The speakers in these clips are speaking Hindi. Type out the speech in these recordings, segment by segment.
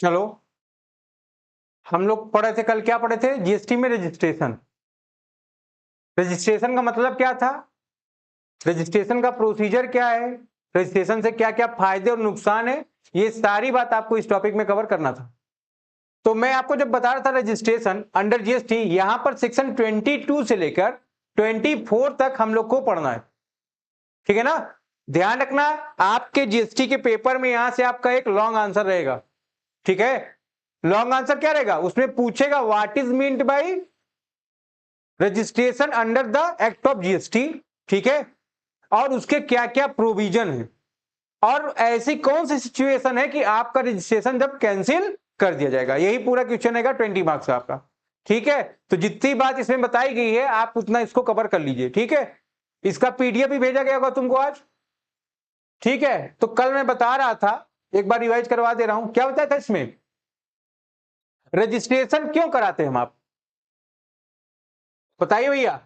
चलो, हम लोग पढ़े थे कल, क्या पढ़े थे? जीएसटी में रजिस्ट्रेशन। रजिस्ट्रेशन का मतलब क्या था? रजिस्ट्रेशन का प्रोसीजर क्या है? रजिस्ट्रेशन से क्या क्या फायदे और नुकसान है? ये सारी बात आपको इस टॉपिक में कवर करना था। तो मैं आपको जब बता रहा था रजिस्ट्रेशन अंडर जीएसटी, यहां पर सेक्शन 22 से लेकर 24 तक हम लोग को पढ़ना है। ठीक है ना? ध्यान रखना, आपके जीएसटी के पेपर में यहां से आपका एक लॉन्ग आंसर रहेगा। ठीक है? लॉन्ग आंसर क्या रहेगा? उसमें पूछेगा what is meant by registration under the act of GST. ठीक है? और उसके क्या क्या प्रोविजन है, और ऐसी कौन सी सिचुएशन है कि आपका रजिस्ट्रेशन जब कैंसिल कर दिया जाएगा। यही पूरा क्वेश्चन है 20 मार्क्स का आपका। ठीक है? तो जितनी बात इसमें बताई गई है आप उतना इसको कवर कर लीजिए। ठीक है? इसका पीडीएफ भी भेजा गया होगा तुमको आज। ठीक है? तो कल मैं बता रहा था, एक बार रिवाइज करवा दे रहा हूं, क्या बताया था इसमें? रजिस्ट्रेशन क्यों कराते हैं हम, आप बताइए भैया।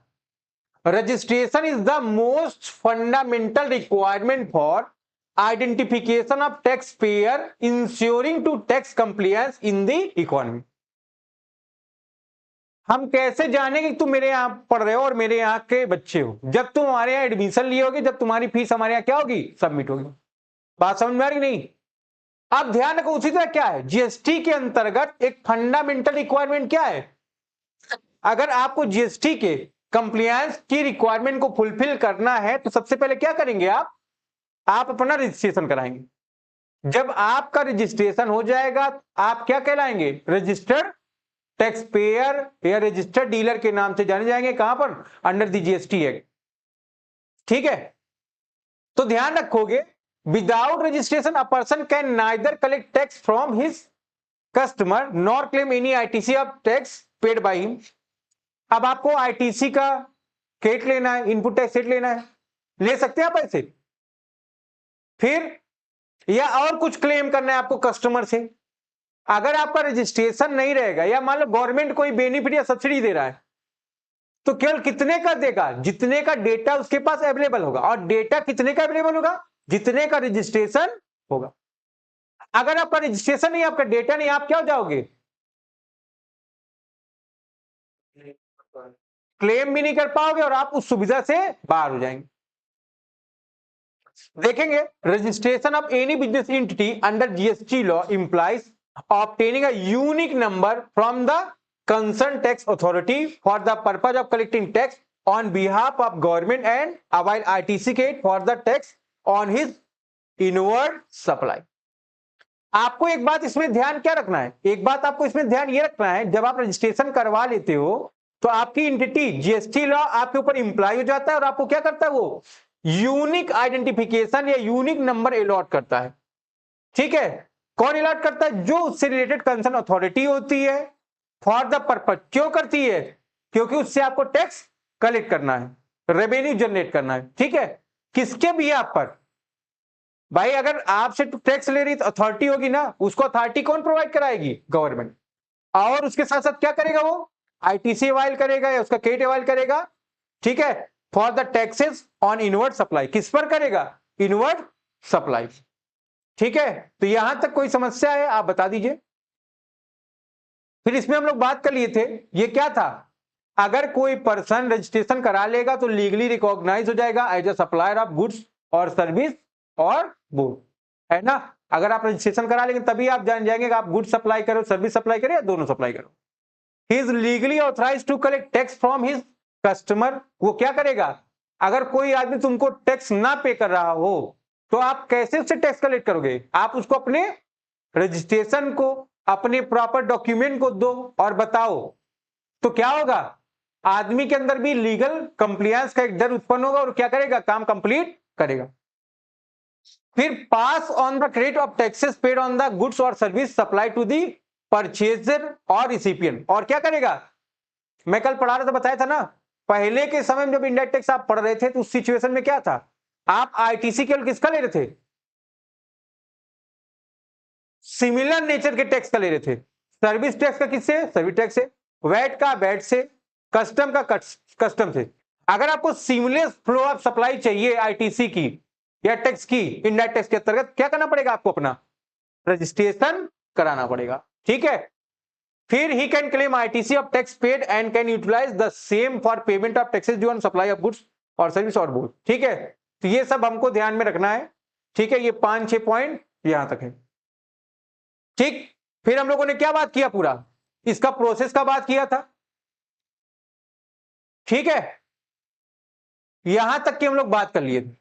Registration is the most fundamental requirement for identification of tax payer ensuring to tax compliance in the economy. हम कैसे जाने कि तुम मेरे यहां पढ़ रहे हो और मेरे यहां के बच्चे हो? जब तुम हमारे यहां एडमिशन लिए होगे, जब तुम्हारी फीस हमारे यहां क्या होगी, सबमिट होगी। बात समझ में आ रही नहीं? अब ध्यान रखो, उसी तरह क्या है जीएसटी के अंतर्गत एक फंडामेंटल रिक्वायरमेंट क्या है? अगर आपको जीएसटी के कंप्लायंस की रिक्वायरमेंट को फुलफिल करना है तो सबसे पहले क्या करेंगे आप अपना रजिस्ट्रेशन कराएंगे। जब आपका रजिस्ट्रेशन हो जाएगा आप क्या कहलाएंगे? रजिस्टर्ड टैक्स पेयर या रजिस्टर्ड डीलर के नाम से जाने जाएंगे। कहां पर? Under the GST act. ठीक है? तो ध्यान रखोगे, without registration a person can neither collect tax from his customer nor claim any ITC of tax paid by him. अब आपको आईटीसी का केट लेना है, इनपुट टैक्स सेट लेना है, ले सकते हैं आप ऐसे। फिर या और कुछ क्लेम करना है आपको कस्टमर से। अगर आपका रजिस्ट्रेशन नहीं रहेगा, या मान लो गवर्नमेंट कोई बेनिफिट या सब्सिडी दे रहा है, तो केवल कितने का देगा? जितने का डेटा उसके पास अवेलेबल होगा। और डेटा कितने का अवेलेबल होगा? जितने का रजिस्ट्रेशन होगा। अगर आपका रजिस्ट्रेशन नहीं, आपका डेटा नहीं, आप क्या हो जाओगे? क्लेम भी नहीं कर पाओगे और आप उस सुविधा से बाहर हो जाएंगे। देखेंगे, registration of any business entity under GST law implies obtaining a unique number from the concerned tax authority for the purpose of collecting tax on behalf of government and avail ITC kit for the tax on his inward supply। आपको एक बात इसमें ध्यान क्या रखना है? एक बात आपको इसमें ध्यान ये रखना है, जब आप रजिस्ट्रेशन करवा लेते हो तो आपकी एंटिटी जीएसटी लॉ आपके ऊपर इंप्लाई हो जाता है और आपको क्या करता है? वो यूनिक आइडेंटिफिकेशन या यूनिक नंबर अलॉट करता है। ठीक है? कौन अलॉट करता है? जो उससे रिलेटेड कंसर्न अथॉरिटी होती है। फॉर द पर्पज, क्यों करती है? क्योंकि उससे आपको टैक्स कलेक्ट करना है, रेवेन्यू जनरेट करना है। ठीक है? किसके भी आप पर? भाई अगर आपसे टैक्स ले रही तो अथॉरिटी होगी ना, उसको अथॉरिटी कौन प्रोवाइड कराएगी? गवर्नमेंट। और उसके साथ साथ क्या करेगा? वो आईटीसी अवाइल करेगा या उसका केट अवाइल करेगा। ठीक है? For the taxes on inward supply. किस पर करेगा? Inward supply. ठीक है? तो यहां तक कोई समस्या है आप बता दीजिए। फिर इसमें हम लोग बात कर लिए थे, ये क्या था? अगर कोई पर्सन रजिस्ट्रेशन करा लेगा तो लीगली रिकॉग्नाइज हो जाएगा as a supplier of goods और सर्विस और बोथ, है ना? अगर आप रजिस्ट्रेशन करा लेंगे तभी आप जान जाएंगे कि आप गुड्स सप्लाई करो, सर्विस सप्लाई करो या दोनों सप्लाई करो। He is legally authorise to collect tax from his customer. वो क्या करेगा? अगर कोई आदमी तुमको टैक्स ना पे कर रहा हो तो आप कैसे उससे टैक्स कलेक्ट करोगे? आप उसको अपने रजिस्ट्रेशन को, अपने प्रॉपर डॉक्यूमेंट को दो और बताओ, तो क्या होगा? आदमी के अंदर भी लीगल कंप्लायंस का एक डर उत्पन्न होगा और क्या करेगा? काम कंप्लीट करेगा। फिर pass on the credit of taxes paid on the goods और service supply to the purchaser और रिसिपिएंट। और क्या करेगा? मैं कल पढ़ा रहा था, बताया था ना, पहले के समय में जब इंडायरेक्ट टैक्स आप पढ़ रहे थे तो उस सिचुएशन में क्या था? आप आईटीसी केवल किसका ले रहे थे? सिमिलर नेचर के टैक्स का ले रहे थे। सर्विस टैक्स का किससे? सर्विस टैक्स से। वैट का वैट से। कस्टम का कस्टम से। अगर आपको सीमलेस फ्लो ऑफ सप्लाई चाहिए आईटीसी की या टैक्स की, इंडायरेक्ट टैक्स के अंतर्गत क्या करना पड़ेगा आपको? अपना रजिस्ट्रेशन कराना पड़ेगा, ठीक है। फिर he can claim ITC of tax paid and can utilise the same for payment of taxes due on supply of goods और सर्विस और बोथ, ठीक है। तो ये सब हमको ध्यान में रखना है, ठीक है। ये 5-6 पॉइंट यहां तक है, ठीक। फिर हम लोगों ने क्या बात किया, पूरा इसका प्रोसेस का बात किया था, ठीक है। यहां तक की हम लोग बात कर लिए थे,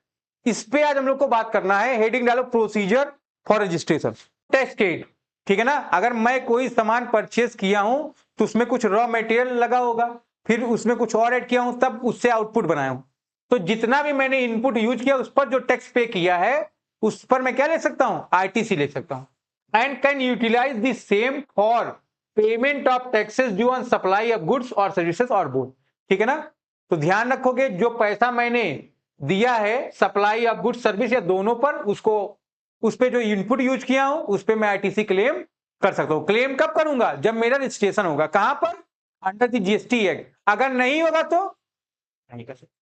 इस पे आज हम लोग को बात करना है। हेडिंग डालो procedure for registration tax paid, ठीक है ना। अगर मैं कोई सामान परचेस किया हूं तो उसमें कुछ रॉ मटेरियल लगा होगा, फिर उसमें कुछ और ऐड किया हूं, तब उससे आउटपुट बनाया हूं। तो जितना भी मैंने इनपुट यूज किया उस पर जो टैक्स पे किया है उस पर मैं क्या ले सकता हूं, आईटीसी ले सकता हूं। And can utilise the same for payment of taxes due on supply of goods और सर्विसेज और बोथ, ठीक है ना। तो ध्यान रखोगे जो पैसा मैंने दिया है सप्लाई ऑफ गुड्स सर्विस या दोनों पर, उसको उस पे जो इनपुट यूज किया हूं उस पे मैं आईटीसी क्लेम कर सकता हूं। क्लेम कब करूंगा, जब मेरा रजिस्ट्रेशन होगा, कहां पर, अंडर द जीएसटी एक्ट। अगर नहीं होगा तो नहीं कर सकते।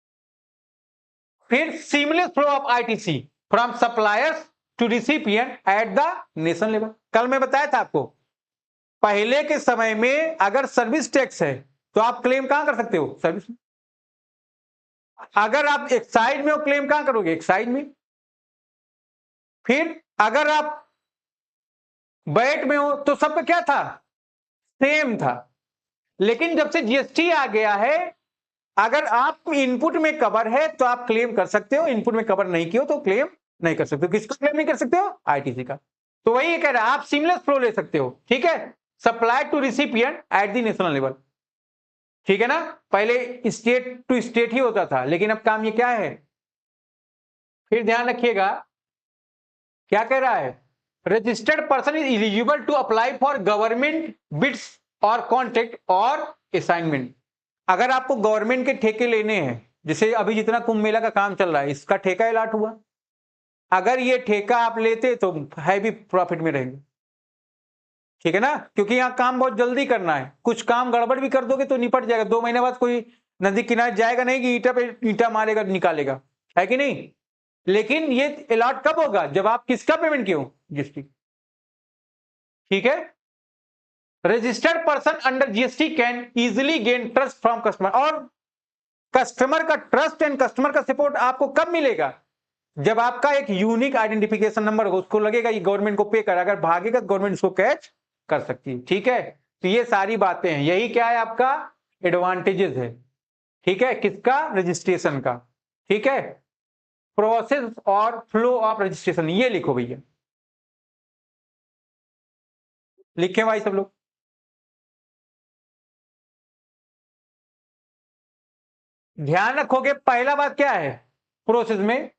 फिर seamless flow of ITC from suppliers to recipient at the national level. कल मैं बताया था आपको, पहले के समय में अगर सर्विस टैक्स है तो आप क्लेम कहां कर सकते हो, सर्विस में। अगर आप एक्साइज में हो, क्लेम कहां करोगे, एक्साइज में। फिर अगर आप बैट में हो तो सब क्या था, सेम था। लेकिन जब से जीएसटी आ गया है, अगर आप इनपुट में कवर है तो आप क्लेम कर सकते हो, इनपुट में कवर नहीं किया तो क्लेम नहीं कर सकते हो। किसका क्लेम नहीं कर सकते हो, आईटीसी का। तो वही कह रहा है, आप सीमलेस फ्लो ले सकते हो, ठीक है। Supply to recipient at the national level, ठीक है ना। पहले स्टेट टू स्टेट ही होता था, लेकिन अब काम ये क्या है। फिर ध्यान रखिएगा क्या कह रहा है, registered person is eligible to apply for government bids और कॉन्ट्रैक्ट और असाइनमेंट। अगर आपको गवर्नमेंट के ठेके लेने हैं, जैसे अभी जितना कुंभ मेला का काम चल रहा है इसका ठेका अलॉट हुआ, अगर ये ठेका आप लेते तो हैवी प्रॉफिट में रहेंगे, ठीक है ना। क्योंकि यहां काम बहुत जल्दी करना है, कुछ काम गड़बड़ भी कर दोगे तो निपट जाएगा। 2 महीने बाद कोई नदी किनारे जाएगा नहीं कि ईटा पे ईटा मारेगा निकालेगा, है कि नहीं। लेकिन ये अलॉट कब होगा, जब आप किसका पेमेंट किए हो, जीएसटी, ठीक है। Registered person under GST can easily gain trust from customer. और कस्टमर का ट्रस्ट एंड कस्टमर का सपोर्ट आपको कब मिलेगा, जब आपका एक यूनिक आइडेंटिफिकेशन नंबर होगा, उसको लगेगा ये गवर्नमेंट को पे कर, अगर भागेगा तो गवर्नमेंट उसको कैच कर सकती है, ठीक है। तो ये सारी बातें हैं, यही क्या है आपका एडवांटेजेस है, ठीक है, किसका, रजिस्ट्रेशन का, ठीक है। प्रोसेस और फ्लो ऑफ रजिस्ट्रेशन ये लिखो भैया, लिखे भाई सब लोग। ध्यान रखोगे पहला बात क्या है, प्रोसेस में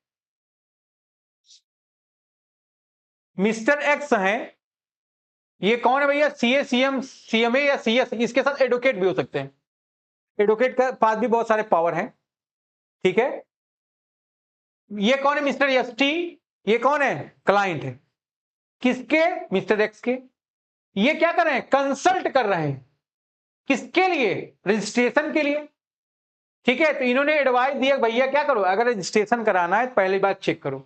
मिस्टर एक्स हैं, ये कौन है भैया, सीए सीएम सीएमए या सीएस, इसके साथ एडवोकेट भी हो सकते हैं, एडवोकेट का पास भी बहुत सारे पावर हैं, ठीक है। ये कौन है, मिस्टर एसटी, ये कौन है, क्लाइंट है, किसके, मिस्टर एक्स के। ये क्या कर रहे हैं, कंसल्ट कर रहे हैं, किसके लिए, रजिस्ट्रेशन के लिए, ठीक है। तो इन्होंने एडवाइस दिया भैया क्या करो, अगर रजिस्ट्रेशन कराना है पहली बात चेक करो,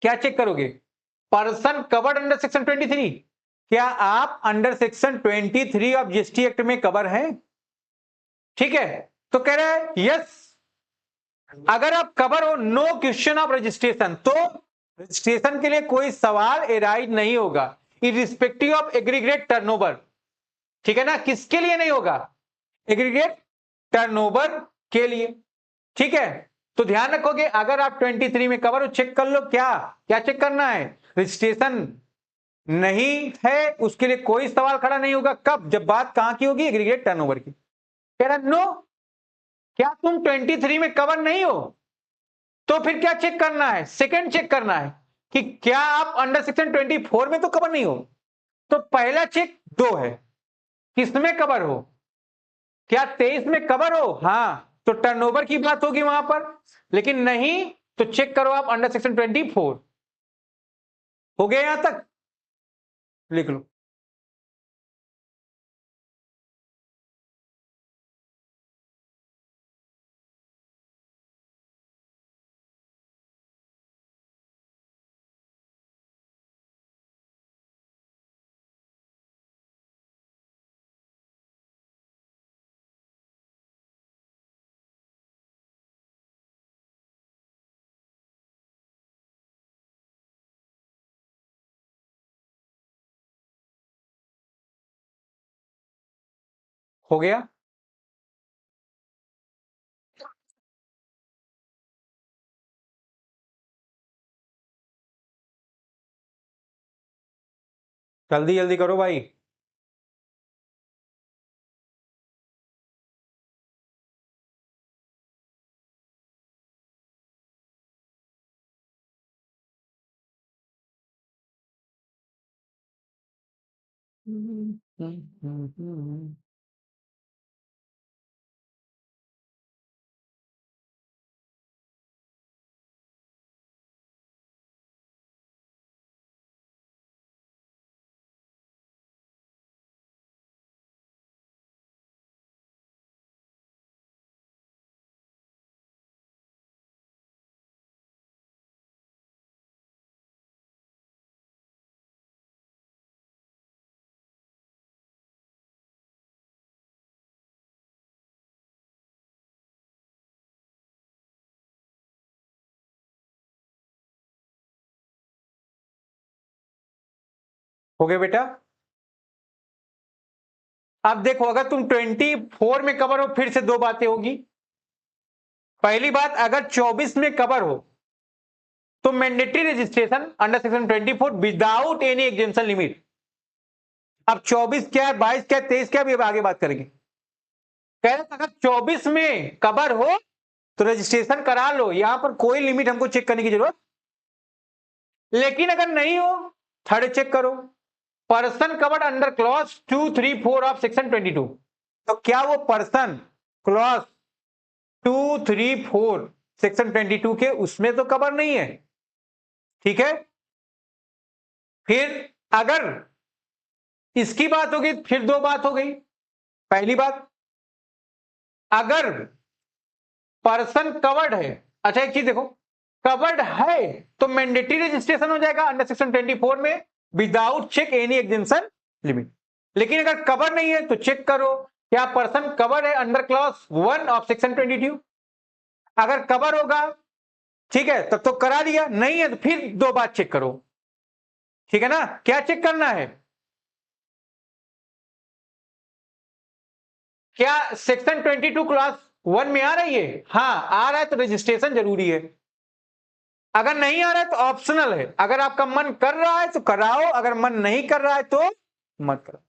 क्या चेक करोगे, पर्सन कवर्ड अंडर सेक्शन 23, क्या आप under section 23 of GST act में कवर हैं, ठीक है। तो कह रहा है यस, अगर आप कवर हो, नो क्वेश्चन ऑफ रजिस्ट्रेशन, तो रजिस्ट्रेशन के लिए कोई सवाल एराइज नहीं होगा, इरिस्पेक्टिव ऑफ एग्रीगेट टर्नओवर, ठीक है ना। किसके लिए नहीं होगा, एग्रीगेट टर्नओवर के लिए, ठीक है। तो ध्यान रखोगे अगर आप 23 में कवर हो, चेक कर लो, क्या क्या चेक करना है, रजिस्ट्रेशन नहीं है उसके लिए कोई सवाल खड़ा नहीं होगा, कब, जब बात कहां की होगी, एग्रीगेट टर्नओवर की। कह रहा नो, क्या तुम 23 में कवर नहीं हो, तो फिर क्या चेक करना है, सेकंड चेक करना है कि क्या आप अंडर सेक्शन 24 में तो कवर नहीं हो। तो पहला चेक दो है, किसमें कवर हो, क्या 23 में कवर हो, हां तो टर्नओवर की बात होगी वहां पर, लेकिन नहीं तो चेक करो आप अंडर सेक्शन 24। हो गया यहां तक, लिख लो। हो गया। जल्दी जल्दी करो भाई। हो गया बेटा। अब देखो, अगर तुम 24 में कवर हो, फिर से दो बातें होगी। पहली बात, अगर 24 में कवर हो तो mandatory registration under section 24 without any exemption limit. अब 24 क्या है, 22 क्या है, 23 क्या है, अब आगे बात करेंगे। कह रहे अगर 24 में कवर हो तो रजिस्ट्रेशन करा लो, यहां पर कोई लिमिट हमको चेक करने की जरूरत। लेकिन अगर नहीं हो, थर्ड चेक करो, person covered under clause 2, 3, 4 of section 22। तो क्या वो पर्सन क्लॉज 2, 3, 4 सेक्शन 22 के उसमें तो कवर नहीं है, ठीक है। फिर अगर इसकी बात होगी, फिर दो बात हो गई। पहली बात, अगर पर्सन कवर्ड है, अच्छा एक चीज देखो, कवर्ड है तो मैंडेटरी रजिस्ट्रेशन हो जाएगा अंडर सेक्शन 24 में without check any exemption limit. लेकिन अगर कवर नहीं है तो चेक करो क्या पर्सन कवर है अंडर क्लॉज 1 ऑफ सेक्शन 22। अगर कवर होगा, ठीक है, तब तो करा दिया, नहीं है तो फिर दो बार चेक करो, ठीक है ना। क्या चेक करना है, क्या सेक्शन 22 क्लास 1 में आ रही है, हाँ आ रहा है तो रजिस्ट्रेशन जरूरी है। अगर नहीं आ रहा है तो ऑप्शनल है, अगर आपका मन कर रहा है तो कराओ, अगर मन नहीं कर रहा है तो मत करो।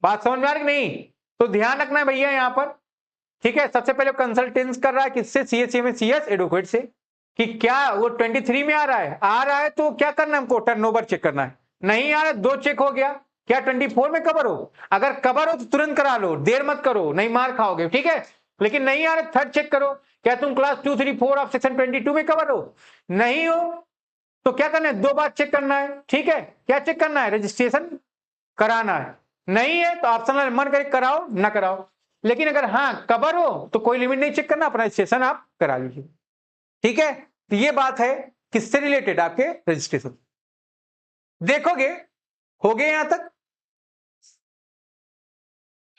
बात समझ में आ रही नहीं? तो ध्यान रखना है भैया यहां पर, ठीक है। सबसे पहले कंसल्टेंस कर रहा है किससे, सीएस एडवोकेट से, कि क्या वो 23 में आ रहा है तो क्या करना है हमको, टर्नओवर चेक करना है। नहीं आ रहा है, दो चेक हो गया, क्या 24 में कवर हो, अगर कवर हो तो तुरंत करा लो, देर मत करो, नहीं मार खाओगे, ठीक है। लेकिन नहीं आ रहा, थर्ड चेक करो, क्या तुम क्लास 2, 3, 4 ऑफ सेक्शन 22 में कवर हो, नहीं हो तो क्या करना है, दो बार चेक करना है, ठीक है। क्या चेक करना है, रजिस्ट्रेशन कराना है, नहीं है तो ऑप्शनल, मन करे कराओ ना कराओ। लेकिन अगर हाँ कवर हो तो कोई लिमिट नहीं चेक करना, अपना रजिस्ट्रेशन आप करा लीजिए, ठीक है। तो ये बात है किससे रिलेटेड, आपके रजिस्ट्रेशन। देखोगे, हो गए यहां तक,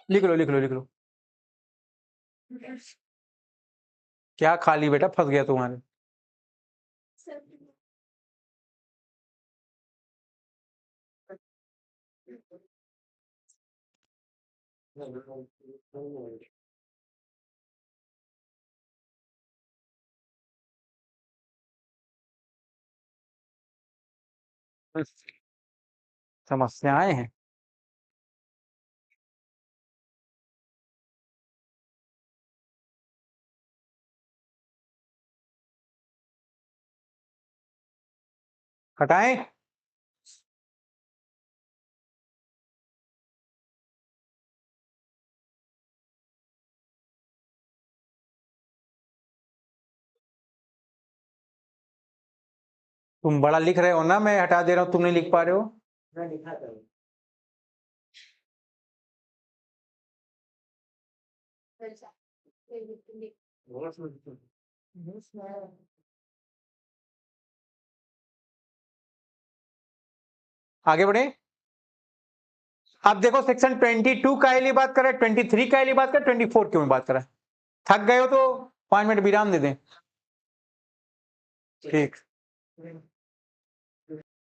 लिख लो लिख लो लिख लो। क्या खाली बेटा, फंस गया तुम्हारे। समस्याएं हैं। हटाएं। तुम बड़ा लिख रहे हो ना, मैं हटा दे रहा हूं, तुम नहीं लिख पा रहे हो। आगे बढ़े। अब देखो सेक्शन 22 का लिए बात कर रहा है, 23 का लिए बात कर, 24 क्यों में बात कर रहा है। थक गए हो तो 5 मिनट विराम दे दें, ठीक।